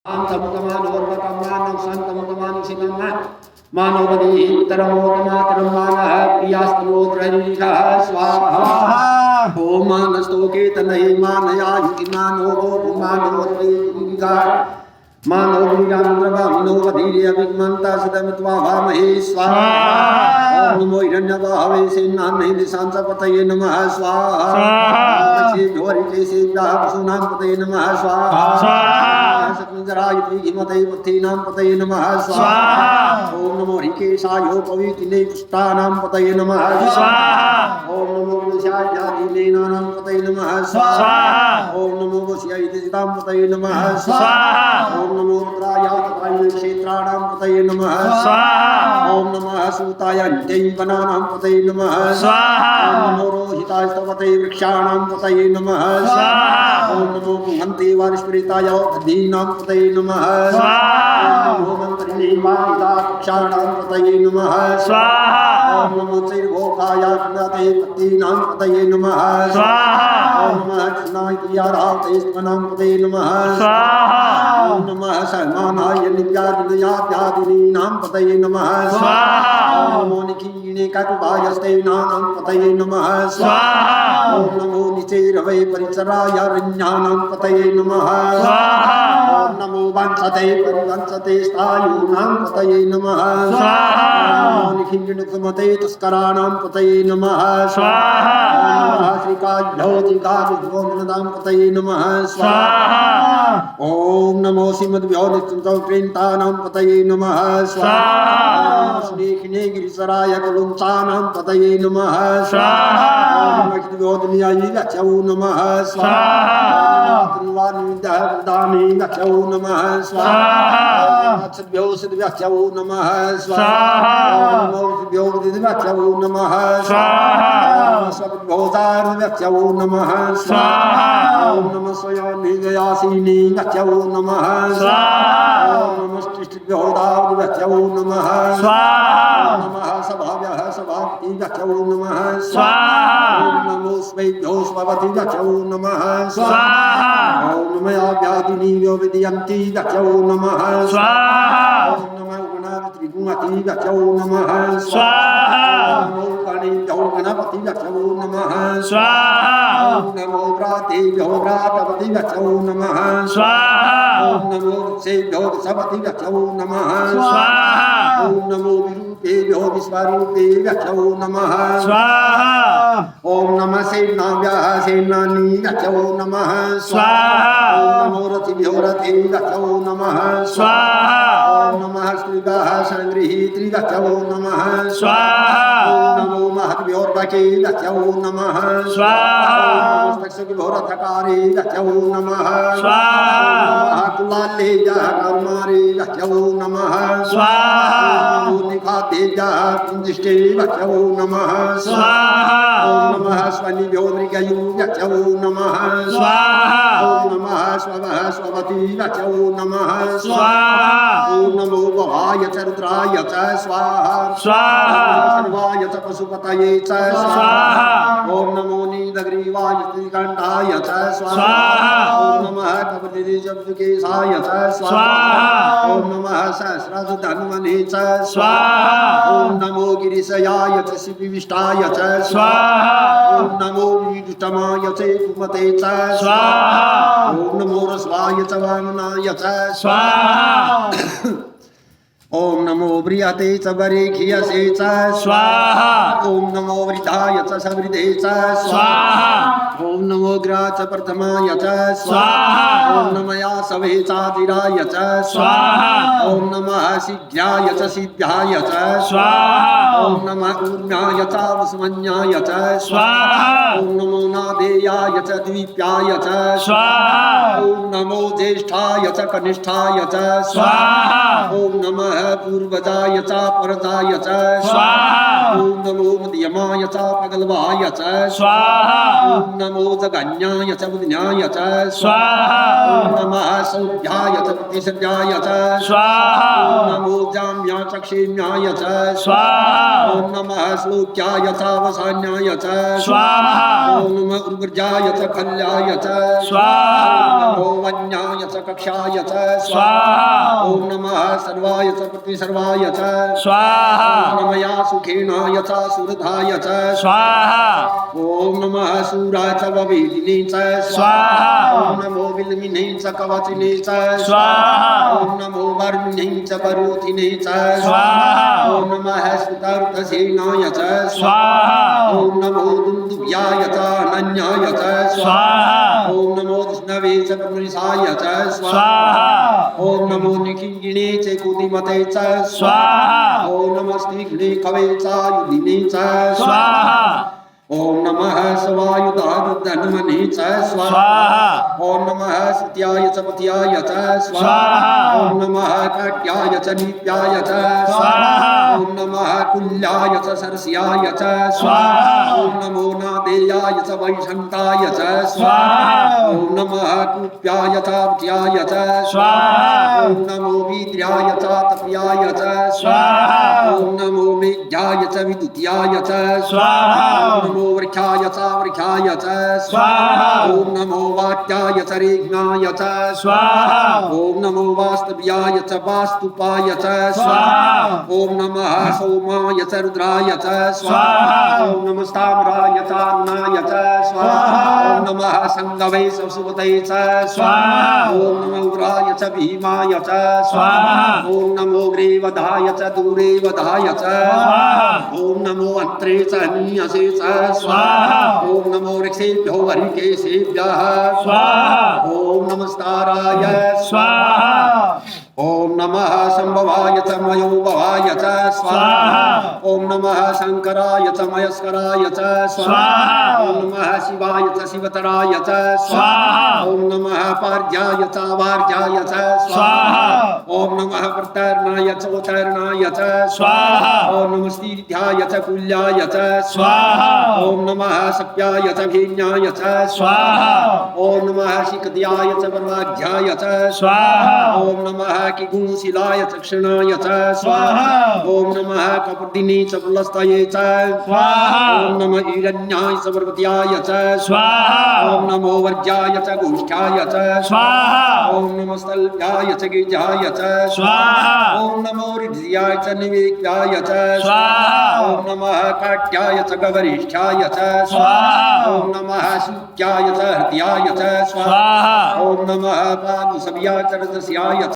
Antamutamanovarvatamanam santamutamanam sinamah Manovadi utaramotamataramanah Priyastamodrarishah swaha Om manastoke tanai manaya yukimano Manovatri Manovirandrava Minovadiriya Vigmanta Sidamitva Vamahe swaha Om namo Hiranyavahave Senanai Lisansapataye namah swaha Shri Dhori Jese Sunam Pataye namah swaha Saknjarayi Himataye Pathinam Pataye namah swaha Om namo Rikeshayo Pavitine Pustanam Pataye namah swaha Om namo Vishaya Jadine Nanam Pataye namah swaha Om namo Vishaya Disidam Pataye namah swaha Om namo Rudraya Pataye Kshetranam Pataye namah swaha Om namo Sutaya Devananam Pataye namah swaha Om namo Rohitaya Stavataye Vrikshanam Pataye namah swaha Om namo Bhante Varishparitaya Dhinam Pataye namah swaha Om namo Mantarine Varita Kshanam Pataye namah swaha Om namo Tsirgokaya Knate Patinam Pataye namah swaha Om namo Chnayatiyara Tesmanam Pataye namah swaha Om namo Sarmanaya Nivyadinaya Vyadini Nam Pataye namah swaha Om namo Nikhine Katubaya Stenanam Pataye namah swaha Om namo Nicherave Parisaraya Rinyanam Pataye namah swaha Om namo Vansate Parivansate Stayunam Pataye namah swaha Om namo Nikhine Kumate Tuskaranam Pataye namah swaha Om namo Shrikajyoti Gadivonadam Pataye namah swaha Om namo Simad Vyodistuntav Krintanam Pataye namah swaha Om Snekhine Girisaraya Kalunsanam Pataye namah swaha Om namo Vyodiniyayi Gachavu namah swaha Trivani Vidani Gachavu namah swaha Satvyo Siddhyachavu namah swaha Om namo Vyodhi Gachavu namah swaha Satvyo Gachavu namah swaha Om namo Swayani Gayasini Gachavu namah swaha Om namo Shtishtvyo Gachavu namah swaha Om namo Sabhavya Sabhavati Gachavu namah swaha Om namo Svayyo Svavati Gachavu namah swaha Om namo Avyadini Vyovidyanti Gachavu namah swaha Om namo Ganapati Gumati Gachavu namah swaha Om namo Kani Ganapati Gachavu namah swaha Om namo Vrati Vratapati Gachavu namah swaha Om namo Sevyo Savati Gachavu namah swaha Om namo Virupe Visvarupe Gachavu namah swaha Om namo Senavya Senani Gachavu namah swaha Om namo Rati Vyorati Gachavu namah swaha Om namo Srivaha Sangrihitri Gachavu namah swaha Om namo Mahatmyorvaki Gachavu namah swaha Om namo Vyorathakari Gachavu namah swaha Kulale Karmari Gachavu namah swaha Om Nikhate Kunjishte Gachavu namah swaha Om namo Swani Vyodrikayu Gachavu namah swaha Om namo Swavaha Swavati Gachavu namah swaha Om namo Bhavaya Charudraya swaha swaha Sarvaya Pasupataye swaha Om namo Nidagrivaya Trikandaya swaha Om namo Kapati Jabdukesaya swaha Om namo Sahasradu Dhanmane swaha Om namo Girisayaya Sivivishtaya swaha Om namo Viduttamaya Kumate swaha Om namo Rasvaya Vananaya swaha Om namo Vriyate Sabare Khiyase swaha Om namo Vridhaya Sabridhe swaha Om namo Gracha Prathamaya swaha Om namo Yasave Sadiraya swaha Om namo Siddhyaya Siddhyaya swaha Om namo Urmyaya Vasmanyaya swaha Om namo Nadeyaya Dvipyaya swaha Om namo Jeshthaya Kanisthaya swaha Om namo Purvadaya Paradaya swaha Om namo Madhyamaya Pagalvaya swaha Om namo Jaganyaya Buddhanyaya swaha Om namo Saudhyaya Patisadyaya swaha Om namo Jamya Chakshemyaya swaha ओम नमः श्लोक्याय च वसान्याय च स्वाहा ओम नमः उर्वृजाय च खल्याय च स्वाहा नमो वन्याय च कक्षाय च स्वाहा ओम नमः सर्वाय च प्रतिसर्वाय च स्वाहा नमया सुखेनाय च सुरधाय च स्वाहा ओम नमः सूराय च ववेदिने च स्वाहा ओम नमो विल्मिने च कवचिने च स्वाहा ओम नमो वर्मिने च वरोधिने च स्वाहा ओम नमः सुतर्तसेनाय च स्वाहा ओम नमो दुन्दुभ्याय च अनन्याय च स्वाहा ओम नमो विष्णवे च ब्रह्मनिशाय च स्वाहा ओम नमो निखिगिणे च कुतिमते च स्वाहा ओम नमस्ते घृणे कवे च युधिने च स्वाहा ओम नमः शिवायुधानुधन्मने च स्वाहा ओम नमः सत्याय च पत्याय च स्वाहा ओम नमः काट्याय च नित्याय च स्वाहा ओम नमः कुल्याय च सरस्याय च स्वाहा ओम नमो नादेयाय च वैशन्ताय च स्वाहा ओम नमः कुप्याय च पत्याय च स्वाहा ओम नमो वीर्याय च तप्याय च स्वाहा ओम नमो मेघ्याय च विद्युत्याय च स्वाहा ओम नमो वृक्षाय च वृक्षाय च स्वाहा ओम नमो वात्याय च रेघ्नाय च स्वाहा ओम नमो वास्तव्याय च वास्तुपाय च स्वाहा ओम नमः सोमाय च रुद्राय च स्वाहा ओम नमस्ताम्राय च अन्नाय च स्वाहा ओम नमः संगवे सुसुवते च स्वाहा ओम नमो उग्राय च भीमाय च स्वाहा ओम नमो ग्रीवधाय च दूरेवधाय च स्वाहा ओम नमो अन्त्रे च अन्यसे च स्वाहा ओम नमो ऋषेभ्यो हरिकेशेभ्यः स्वाहा ओम नमस्काराय स्वाहा ओम नमः संभवाय च मयोभवाय च स्वाहा ओम नमः शंकराय च मयस्कराय च स्वाहा ओम नमः शिवाय च शिवतराय च स्वाहा ओम नमः पार्याय च वार्याय च स्वाहा ओम नमः प्रतर्णाय च उत्तरणाय च स्वाहा ओम नमस्तीर्थ्याय च कुल्याय च स्वाहा ओम नमः सप्याय च भेन्याय च स्वाहा ओम नमः शिखद्याय च वरवाध्याय च स्वाहा ओम नमः किगुंशिलाय च क्षणाय च स्वाहा ओम नमः कपर्दिने च पुलस्तये च स्वाहा ओम नमः ईरण्याय च पर्वत्याय च स्वाहा ओम नमो वर्ज्याय च गोष्ठ्याय च स्वाहा ओम नमो स्थल्याय च गिरिजाय च स्वाहा ओम नमो ऋद्याय च निवेद्याय च स्वाहा ओम नमः काट्याय च गवरिष्ठ्याय च स्वाहा ओम नमः सूक्याय च हृदयाय च स्वाहा ओम नमः पादुसव्याय च रजस्याय च